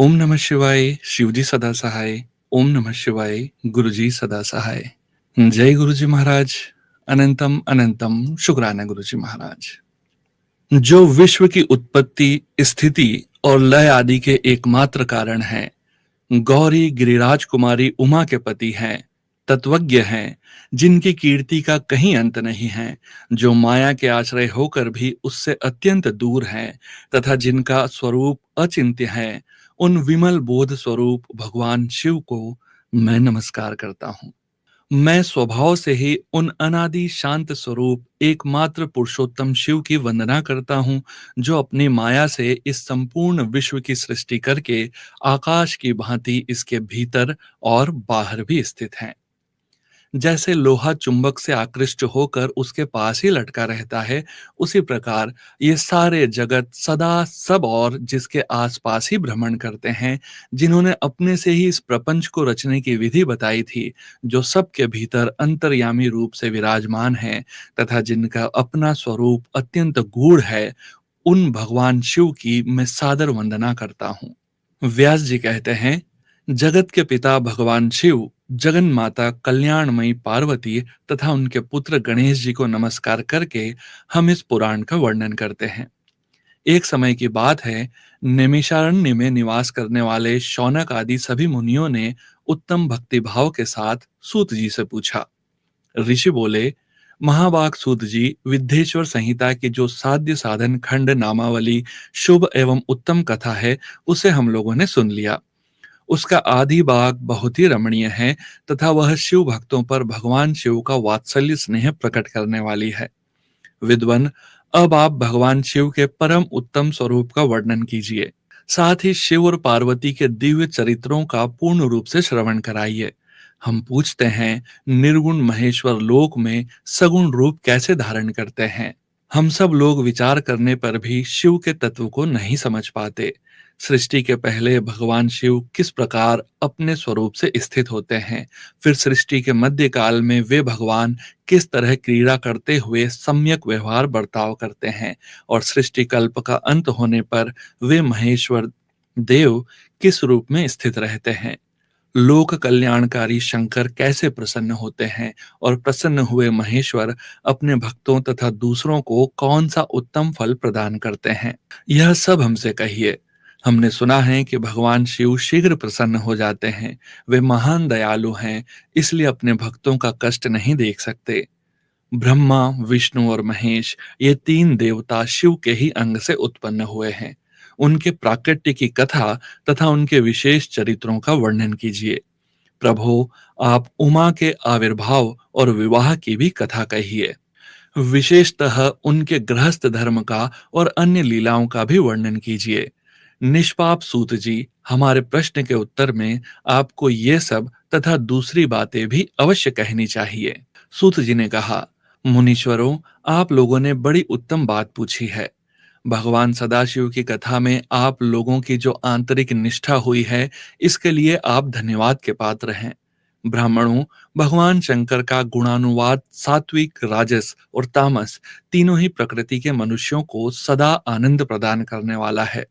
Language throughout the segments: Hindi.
ओम नमः शिवाय, शिवजी सदा सहाय। ओम नमः शिवाय, गुरुजी सदा सहाय। जय गुरुजी महाराज। अनंतम अनंतम शुक्राना गुरुजी महाराज। जो विश्व की उत्पत्ति, स्थिति और लय आदि के एकमात्र कारण हैं, गौरी गिरिराज कुमारी उमा के पति हैं, तत्वज्ञ हैं, जिनकी कीर्ति का कहीं अंत नहीं है, जो माया के आश्रय होकर भी उससे अत्यंत दूर हैं तथा जिनका स्वरूप अचिंत्य है, उन विमल बोध स्वरूप भगवान शिव को मैं नमस्कार करता हूँ। मैं स्वभाव से ही उन अनादि शांत स्वरूप एकमात्र पुरुषोत्तम शिव की वंदना करता हूँ, जो अपनी माया से इस संपूर्ण विश्व की सृष्टि करके आकाश की भांति इसके भीतर और बाहर भी स्थित हैं। जैसे लोहा चुंबक से आकृष्ट होकर उसके पास ही लटका रहता है, उसी प्रकार ये सारे जगत सदा सब और जिसके आसपास ही भ्रमण करते हैं, जिन्होंने अपने से ही इस प्रपंच को रचने की विधि बताई थी, जो सबके भीतर अंतर्यामी रूप से विराजमान है तथा जिनका अपना स्वरूप अत्यंत गूढ़ है, उन भगवान शिव की मैं सादर वंदना करता हूँ। व्यास जी कहते हैं, जगत के पिता भगवान शिव, जगन माता कल्याणमयी पार्वती तथा उनके पुत्र गणेश जी को नमस्कार करके हम इस पुराण का वर्णन करते हैं। एक समय की बात है, नैमिषारण्य में निवास करने वाले शौनक आदि सभी मुनियों ने उत्तम भक्ति भाव के साथ सूत जी से पूछा। ऋषि बोले, महाभाग सूत जी, विद्येश्वर संहिता की जो साध्य साधन खंड नामावली शुभ एवं उत्तम कथा है, उसे हम लोगों ने सुन लिया। उसका आदि भाग बहुत ही रमणीय है तथा वह शिव भक्तों पर भगवान शिव का वात्सल्य स्नेह प्रकट करने वाली है। विद्वन, अब आप भगवान शिव के परम उत्तम स्वरूप का वर्णन कीजिए। साथ ही शिव और पार्वती के दिव्य चरित्रों का पूर्ण रूप से श्रवण कराइए। हम पूछते हैं, निर्गुण महेश्वर लोक में सगुण रूप कैसे धारण करते हैं? हम सब लोग विचार करने पर भी शिव के तत्व को नहीं समझ पाते। सृष्टि के पहले भगवान शिव किस प्रकार अपने स्वरूप से स्थित होते हैं, फिर सृष्टि के मध्य काल में वे भगवान किस तरह क्रीड़ा करते हुए सम्यक व्यवहार बर्ताव करते हैं, और सृष्टि कल्प का अंत होने पर वे महेश्वर देव किस रूप में स्थित रहते हैं। लोक कल्याणकारी शंकर कैसे प्रसन्न होते हैं, और प्रसन्न हुए महेश्वर अपने भक्तों तथा दूसरों को कौन सा उत्तम फल प्रदान करते हैं, यह सब हमसे कहिए। हमने सुना है कि भगवान शिव शीघ्र प्रसन्न हो जाते हैं। वे महान दयालु हैं, इसलिए अपने भक्तों का कष्ट नहीं देख सकते। ब्रह्मा, विष्णु और महेश, ये तीन देवता शिव के ही अंग से उत्पन्न हुए हैं। उनके प्राकट्य की कथा तथा उनके विशेष चरित्रों का वर्णन कीजिए। प्रभु, आप उमा के आविर्भाव और विवाह की भी कथा कहिए। विशेषतः उनके गृहस्थ धर्म का और अन्य लीलाओं का भी वर्णन कीजिए। निष्पाप सूत जी, हमारे प्रश्न के उत्तर में आपको ये सब तथा दूसरी बातें भी अवश्य कहनी चाहिए। सूत जी ने कहा, मुनीश्वरों, आप लोगों ने बड़ी उत्तम बात पूछी है। भगवान सदाशिव की कथा में आप लोगों की जो आंतरिक निष्ठा हुई है, इसके लिए आप धन्यवाद के पात्र हैं। ब्राह्मणों, भगवान शंकर का गुणानुवाद सात्विक, राजस और तामस तीनों ही प्रकृति के मनुष्यों को सदा आनंद प्रदान करने वाला है।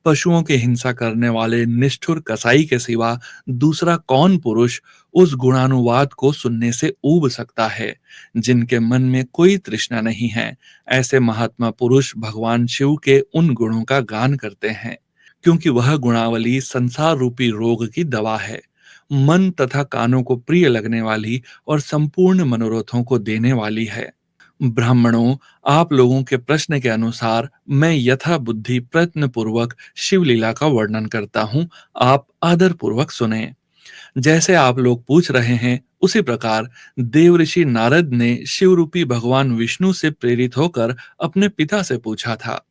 पशुओं की हिंसा करने वाले निष्ठुर कसाई के सिवा दूसरा कौन पुरुष उस गुणानुवाद को सुनने से ऊब सकता है? जिनके मन में कोई तृष्णा नहीं है, ऐसे महात्मा पुरुष भगवान शिव के उन गुणों का गान करते हैं, क्योंकि वह गुणावली संसार रूपी रोग की दवा है। मन तथा कानों को प्रिय लगने वाली और संपूर्ण मनोरथों को देने वाली है। ब्राह्मणों, आप लोगों के प्रश्न के अनुसार मैं यथा बुद्धि प्रयत्न पूर्वक शिवलीला का वर्णन करता हूँ। आप आदर पूर्वक सुने। जैसे आप लोग पूछ रहे हैं, उसी प्रकार देवऋषि नारद ने शिवरूपी भगवान विष्णु से प्रेरित होकर अपने पिता से पूछा था।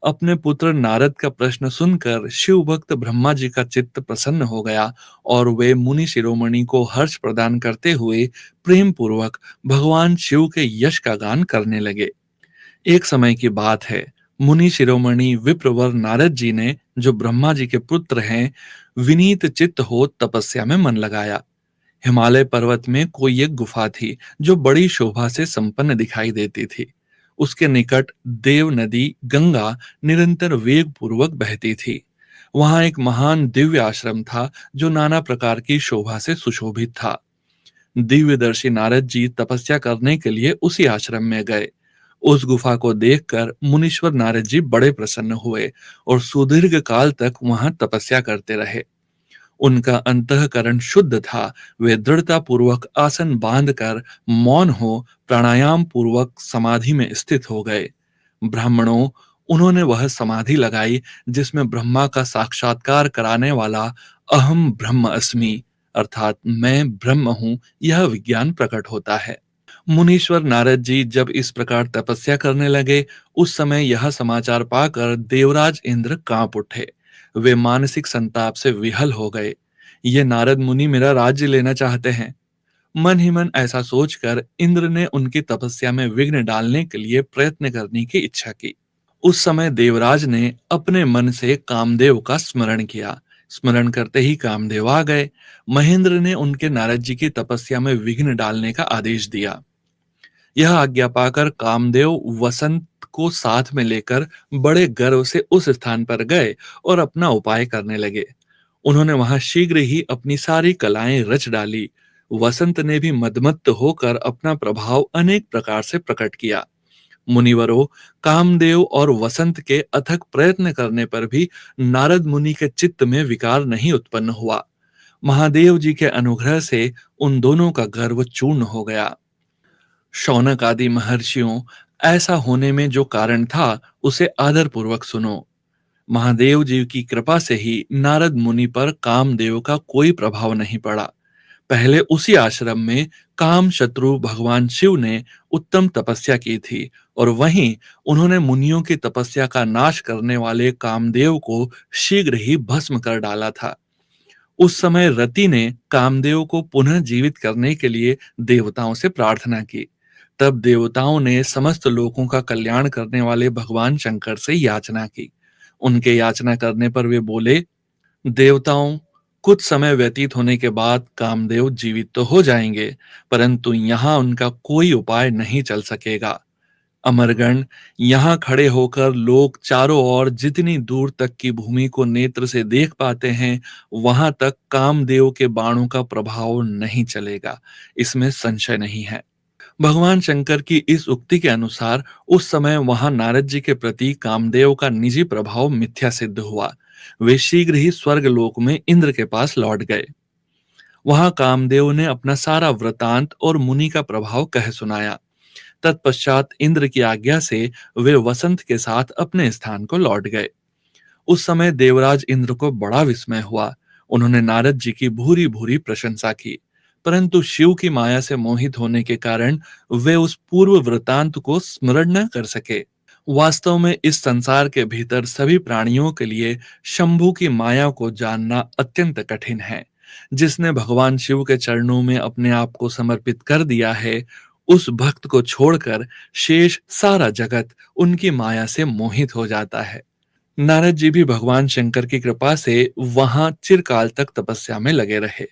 अपने पुत्र नारद का प्रश्न सुनकर शिव भक्त ब्रह्मा जी का चित्त प्रसन्न हो गया, और वे मुनि शिरोमणि को हर्ष प्रदान करते हुए प्रेम पूर्वक भगवान शिव के यश का गान करने लगे। एक समय की बात है, मुनि शिरोमणि विप्रवर नारद जी ने, जो ब्रह्मा जी के पुत्र हैं, विनीत चित्त हो तपस्या में मन लगाया। हिमालय पर्वत में कोई एक गुफा थी, जो बड़ी शोभा से संपन्न दिखाई देती थी। उसके निकट देव नदी गंगा निरंतर वेग पूर्वक बहती थी। वहां एक महान दिव्य आश्रम था जो नाना प्रकार की शोभा से सुशोभित था। दिव्यदर्शी नारद जी तपस्या करने के लिए उसी आश्रम में गए। उस गुफा को देखकर मुनीश्वर नारद जी बड़े प्रसन्न हुए और सुदीर्घ काल तक वहां तपस्या करते रहे। उनका अंतःकरण शुद्ध था। वे दृढ़ता पूर्वक आसन बांधकर मौन हो प्राणायाम पूर्वक समाधि में स्थित हो गए। ब्राह्मणों, उन्होंने वह समाधि लगाई जिसमें ब्रह्मा का साक्षात्कार कराने वाला अहम ब्रह्म अस्मि अर्थात मैं ब्रह्म हूं यह विज्ञान प्रकट होता है। मुनीश्वर नारद जी जब इस प्रकार तपस्या करने लगे, उस समय यह समाचार पाकर देवराज इंद्र कांप उठे। वे मानसिक संताप से विहल हो गए। ये नारद मुनि मेरा राज्य लेना चाहते हैं। मन ही मन ऐसा सोचकर इंद्र ने उनकी तपस्या में विघ्न डालने के लिए प्रयत्न करने की इच्छा की। उस समय देवराज ने अपने मन से कामदेव का स्मरण किया। स्मरण करते ही कामदेव आ गए। महेंद्र ने उनके नारद जी की तपस्या में विघ्न डालने का आदेश दिया। यह आज्ञा पाकर कामदेव वसंत को साथ में लेकर बड़े गर्व से उस स्थान पर गए और अपना उपाय करने लगे। उन्होंने वहां शीघ्र ही अपनी सारी कलाएं रच डाली। वसंत ने भी मदमत्त होकर अपना प्रभाव अनेक प्रकार से प्रकट किया। मुनिवरों, कामदेव और वसंत के अथक प्रयत्न करने पर भी नारद मुनि के चित्त में विकार नहीं उत्पन्न हुआ। महादेव जी के अनुग्रह से उन दोनों का गर्व चूर्ण हो गया। शौनक आदि महर्षियों, ऐसा होने में जो कारण था उसे आदर पूर्वक सुनो। महादेव जी की कृपा से ही नारद मुनि पर कामदेव का कोई प्रभाव नहीं पड़ा। पहले उसी आश्रम में काम शत्रु भगवान शिव ने उत्तम तपस्या की थी और वहीं उन्होंने मुनियों की तपस्या का नाश करने वाले कामदेव को शीघ्र ही भस्म कर डाला था। उस समय रति ने कामदेव को पुनः जीवित करने के लिए देवताओं से प्रार्थना की। तब देवताओं ने समस्त लोगों का कल्याण करने वाले भगवान शंकर से याचना की। उनके याचना करने पर वे बोले, देवताओं, कुछ समय व्यतीत होने के बाद कामदेव जीवित तो हो जाएंगे, परंतु यहाँ उनका कोई उपाय नहीं चल सकेगा। अमरगण, यहाँ खड़े होकर लोग चारों ओर जितनी दूर तक की भूमि को नेत्र से देख पाते हैं, वहां तक कामदेव के बाणों का प्रभाव नहीं चलेगा, इसमें संशय नहीं है। भगवान शंकर की इस उक्ति के अनुसार उस समय वहां नारद जी के प्रति कामदेव का निजी प्रभाव मिथ्या सिद्ध हुआ। वे शीघ्र ही स्वर्ग लोक में इंद्र के पास लौट गए। वहां कामदेव ने अपना सारा वृतांत और मुनि का प्रभाव कह सुनाया। तत्पश्चात इंद्र की आज्ञा से वे वसंत के साथ अपने स्थान को लौट गए। उस समय देवराज इंद्र को बड़ा विस्मय हुआ। उन्होंने नारद जी की भूरी भूरी प्रशंसा की, परंतु शिव की माया से मोहित होने के कारण वे उस पूर्व वृतांत को स्मरण न कर सके। वास्तव में इस संसार के भीतर सभी प्राणियों के लिए शंभु की माया को जानना अत्यंत कठिन है। जिसने भगवान शिव के चरणों में अपने आप को समर्पित कर दिया है, उस भक्त को छोड़कर शेष सारा जगत उनकी माया से मोहित हो जाता है। नारद जी भी भगवान शंकर की कृपा से वहां चिरकाल तक तपस्या में लगे रहे।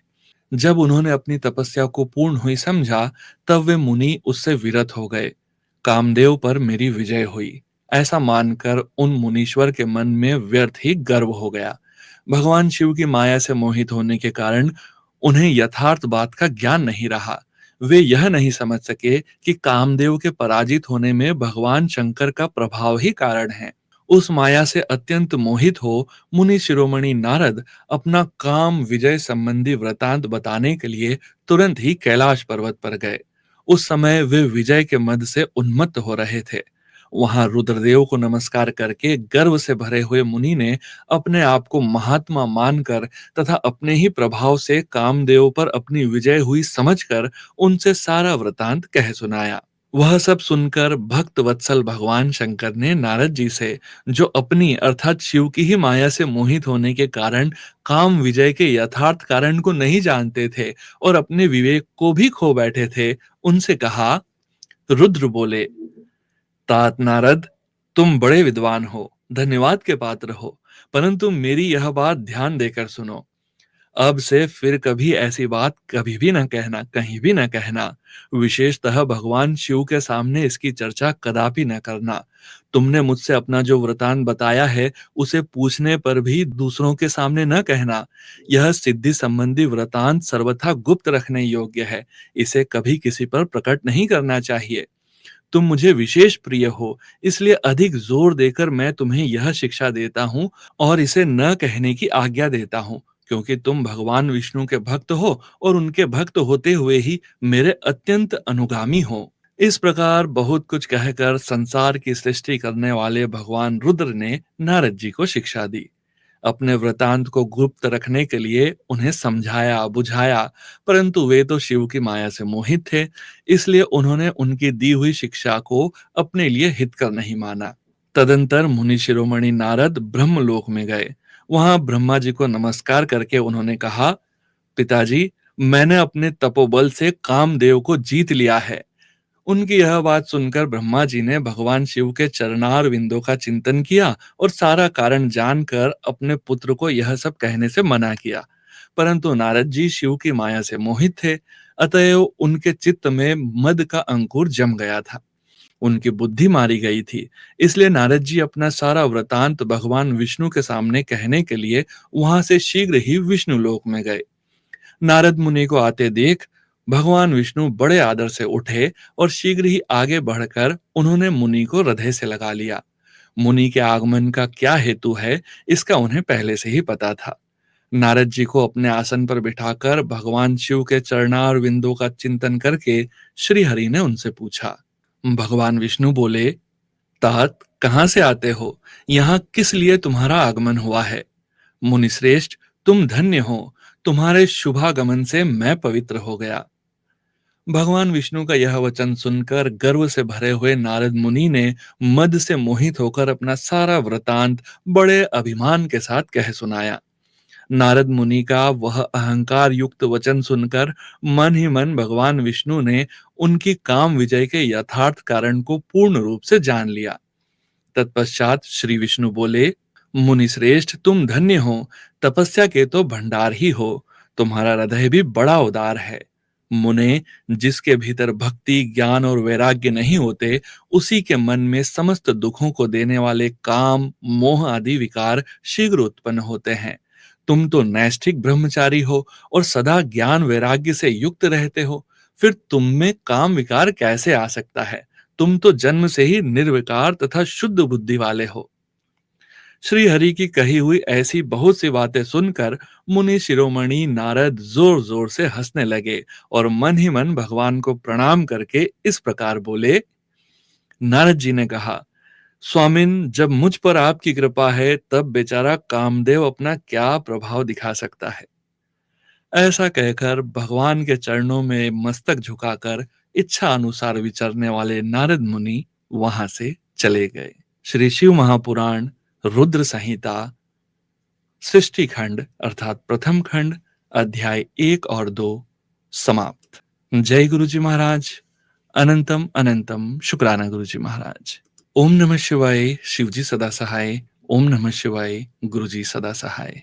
जब उन्होंने अपनी तपस्या को पूर्ण हुई समझा, तब वे मुनि उससे विरत हो गए। कामदेव पर मेरी विजय हुई, ऐसा मानकर उन मुनीश्वर के मन में व्यर्थ ही गर्व हो गया। भगवान शिव की माया से मोहित होने के कारण उन्हें यथार्थ बात का ज्ञान नहीं रहा। वे यह नहीं समझ सके कि कामदेव के पराजित होने में भगवान शंकर का प्रभाव ही कारण है। उस माया से अत्यंत मोहित हो मुनि शिरोमणि नारद अपना काम विजय संबंधी वृतांत बताने के लिए तुरंत ही कैलाश पर्वत पर गए। उस समय वे विजय के मद से उन्मत्त हो रहे थे। वहां रुद्रदेव को नमस्कार करके गर्व से भरे हुए मुनि ने अपने आप को महात्मा मानकर तथा अपने ही प्रभाव से कामदेव पर अपनी विजय हुई समझकर उनसे सारा वृतांत कह सुनाया। वह सब सुनकर भक्त वत्सल भगवान शंकर ने नारद जी से, जो अपनी अर्थात शिव की ही माया से मोहित होने के कारण काम विजय के यथार्थ कारण को नहीं जानते थे और अपने विवेक को भी खो बैठे थे, उनसे कहा। रुद्र बोले, तात नारद, तुम बड़े विद्वान हो, धन्यवाद के पात्र हो, परंतु मेरी यह बात ध्यान देकर सुनो। अब से फिर कभी ऐसी बात कभी भी न कहना, कहीं भी न कहना। विशेषतः भगवान शिव के सामने इसकी चर्चा कदापि न करना। तुमने मुझसे अपना जो वृतांत बताया है, उसे पूछने पर भी दूसरों के सामने न कहना। यह सिद्धि संबंधी वृतांत सर्वथा गुप्त रखने योग्य है। इसे कभी किसी पर प्रकट नहीं करना चाहिए। तुम मुझे विशेष प्रिय हो, इसलिए अधिक जोर देकर मैं तुम्हें यह शिक्षा देता हूँ और इसे न कहने की आज्ञा देता हूँ, क्योंकि तुम भगवान विष्णु के भक्त हो और उनके भक्त होते हुए ही मेरे अत्यंत अनुगामी हो। इस प्रकार बहुत कुछ कहकर संसार की सृष्टि करने वाले भगवान रुद्र ने नारद जी को शिक्षा दी। अपने वृतांत को गुप्त रखने के लिए उन्हें समझाया बुझाया, परंतु वे तो शिव की माया से मोहित थे, इसलिए उन्होंने उनकी दी हुई शिक्षा को अपने लिए हितकर नहीं माना। तदंतर मुनि शिरोमणि नारद ब्रह्मलोक में गए। वहां ब्रह्मा जी को नमस्कार करके उन्होंने कहा, पिताजी, मैंने अपने तपोबल से कामदेव को जीत लिया है। उनकी यह बात सुनकर ब्रह्मा जी ने भगवान शिव के चरणार विंदों का चिंतन किया और सारा कारण जानकर अपने पुत्र को यह सब कहने से मना किया। परंतु नारद जी शिव की माया से मोहित थे, अतएव उनके चित्त में मद का अंकुर जम गया था। उनकी बुद्धि मारी गई थी। इसलिए नारद जी अपना सारा वृतांत भगवान विष्णु के सामने कहने के लिए वहां से शीघ्र ही विष्णु लोक में गए। नारद मुनि को आते देख भगवान विष्णु बड़े आदर से उठे और शीघ्र ही आगे बढ़कर उन्होंने मुनि को हृदय से लगा लिया। मुनि के आगमन का क्या हेतु है, इसका उन्हें पहले से ही पता था। नारद जी को अपने आसन पर बिठाकर भगवान शिव के चरणार विंदों का चिंतन करके श्री हरि ने उनसे पूछा। भगवान विष्णु बोले, तात कहाँ से आते हो? यहाँ किस लिए तुम्हारा आगमन हुआ है? मुनि श्रेष्ठ, तुम धन्य हो, तुम्हारे शुभागमन से मैं पवित्र हो गया। भगवान विष्णु का यह वचन सुनकर गर्व से भरे हुए नारद मुनि ने मद से मोहित होकर अपना सारा वृतांत बड़े अभिमान के साथ कह सुनाया। नारद मुनि का वह अहंकार युक्त वचन सुनकर मन ही मन भगवान विष्णु ने उनकी काम विजय के यथार्थ कारण को पूर्ण रूप से जान लिया। तत्पश्चात श्री विष्णु बोले, मुनि श्रेष्ठ, तुम धन्य हो, तपस्या के तो भंडार ही हो, तुम्हारा हृदय भी बड़ा उदार है। मुने, जिसके भीतर भक्ति ज्ञान और वैराग्य नहीं होते, उसी के मन में समस्त दुखों को देने वाले काम मोह आदि विकार शीघ्र उत्पन्न होते हैं। तुम तो नैष्ठिक ब्रह्मचारी हो और सदा ज्ञान वैराग्य से युक्त रहते हो, फिर तुम में काम विकार कैसे आ सकता है? तुम तो जन्म से ही निर्विकार तथा शुद्ध बुद्धि वाले हो। श्री हरि की कही हुई ऐसी बहुत सी बातें सुनकर मुनि शिरोमणि नारद जोर जोर से हंसने लगे और मन ही मन भगवान को प्रणाम करके इस प्रकार बोले। नारद जी ने कहा, स्वामिन, जब मुझ पर आपकी कृपा है, तब बेचारा कामदेव अपना क्या प्रभाव दिखा सकता है। ऐसा कहकर भगवान के चरणों में मस्तक झुकाकर इच्छा अनुसार विचरने वाले नारद मुनि वहां से चले गए। श्री शिव महापुराण रुद्र संहिता सृष्टि खंड अर्थात प्रथम खंड अध्याय 1 और 2 समाप्त। जय गुरु जी महाराज। अनंतम अनंतम शुक्राना गुरु जी महाराज। ओम नमः शिवाय। शिवजी सदा सहाय। ओम नमः शिवाय। गुरु जी सदा सहाय।